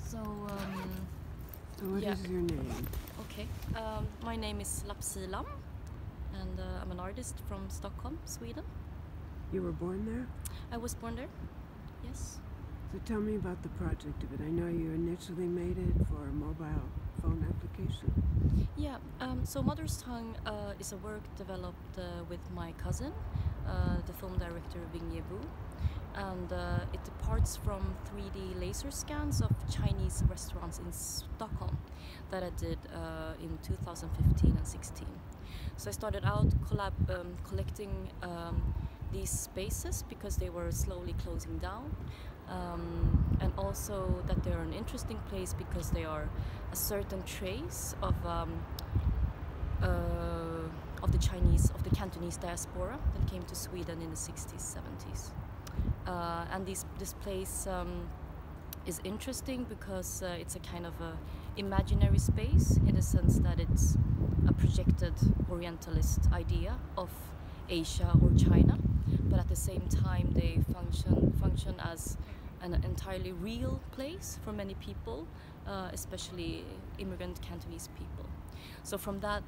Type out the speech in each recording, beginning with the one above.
So, So what yeah. is your name? Okay. My name is Lapsilam, and I'm an artist from Stockholm, Sweden. You were born there? I was born there. Yes. So tell me about the project of it. I know you initially made it for a mobile phone application. Yeah. So Mother's Tongue is a work developed with my cousin, the film director Vinge Vu, and it departs from 3D laser scans of Chinese restaurants in Stockholm that I did in 2015 and 16. So I started out collecting these spaces because they were slowly closing down, and also that they're an interesting place because they are a certain trace of the Cantonese diaspora that came to Sweden in the 60s, 70s. And this place is interesting because it's a kind of a imaginary space in the sense that it's a projected Orientalist idea of Asia or China, but at the same time they function as an entirely real place for many people, especially immigrant Cantonese people. So from that,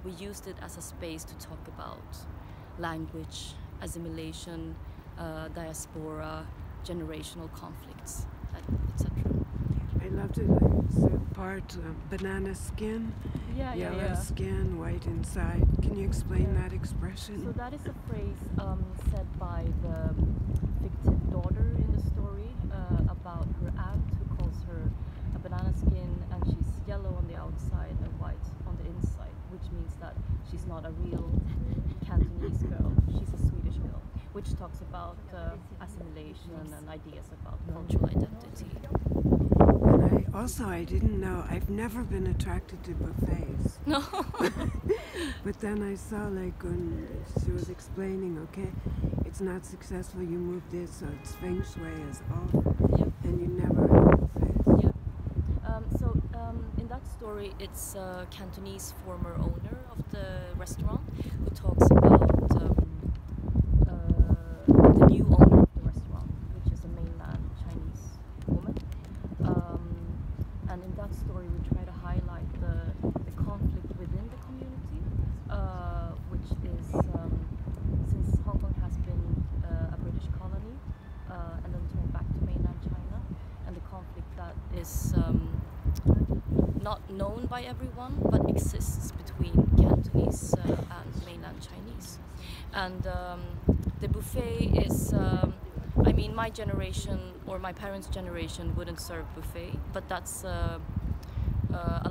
we used it as a space to talk about language, assimilation, diaspora, generational conflicts, etc. I loved it. It's a part banana skin, yellow skin, white inside. Can you explain that expression? So that is a phrase said by the fictive daughter in the story about her aunt who calls her a banana skin, and she's yellow on the outside and white on the inside, which means that she's not a real Cantonese girl, she's a Swedish girl, which talks about assimilation and ideas about cultural identity. And I didn't know, I've never been attracted to buffets. No. But then I saw, like, when she was explaining, okay, it's not successful, you move this, so it's feng shui is off, and you never have buffets. Yeah. In that story, it's a Cantonese former owner of the restaurant who talks about the new owner of the restaurant, which is a mainland Chinese woman. And in that story, we try to highlight the conflict within the community, which is since Hong Kong has been a British colony and then turned back to mainland China, and the conflict that is not known by everyone but exists between Cantonese and mainland Chinese. And the buffet is, I mean, my generation or my parents' generation wouldn't serve buffet, but that's a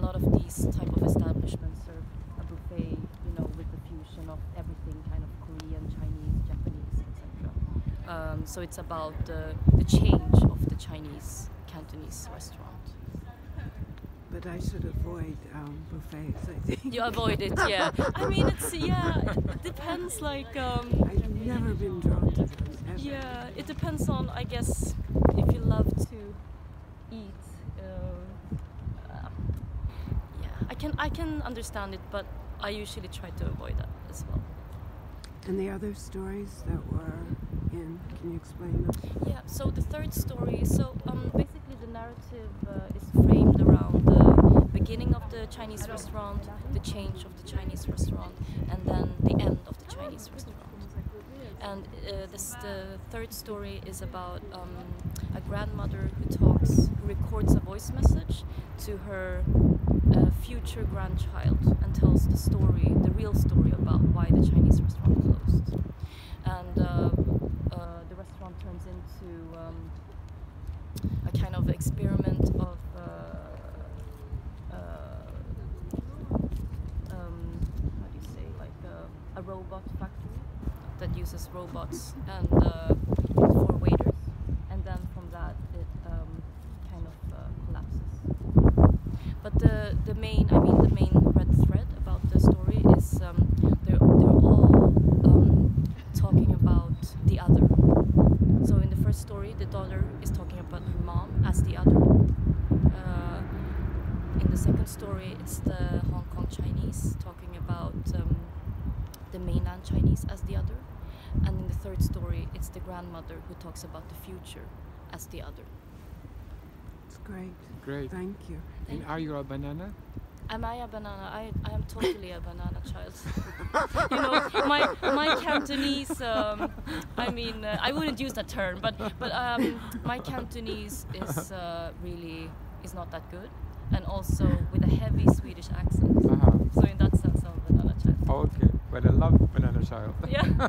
lot of these type of establishments serve a buffet, you know, with the fusion of everything, kind of Korean, Chinese, Japanese, etc. So it's about the change of the Chinese Cantonese restaurant. But I should avoid buffets, I think. You avoid it, yeah. I mean, it depends, like... I've never been drawn to them, ever. Yeah, it depends on, I guess, if you love to eat. Yeah, I can understand it, but I usually try to avoid that as well. And the other stories that were in, can you explain them? Yeah, so the third story, basically the narrative is framed around the beginning of the Chinese restaurant, the change of the Chinese restaurant, and then the end of the Chinese restaurant. And the third story is about a grandmother who records a voice message to her future grandchild and tells the real story about why the Chinese restaurant closed. And the restaurant turns into a kind of experiment of how do you say, like a robot factory that uses robots and 4 waiters, and then from that it kind of collapses. But the main red thread about the story is they're all talking about the other. So in the first story, the daughter is talking about her mom as the other. In the second story, it's the Hong Kong Chinese talking about the mainland Chinese as the other. And in the third story, it's the grandmother who talks about the future as the other. It's great. Great. Thank you. And are you a banana? Am I a banana? I am totally a banana child. You know, my Cantonese. I mean, I wouldn't use that term, but my Cantonese is really is not that good, and also with a heavy Swedish accent. Uh-huh. So in that sense, I'm a banana child. Okay, but I love banana child. Yeah.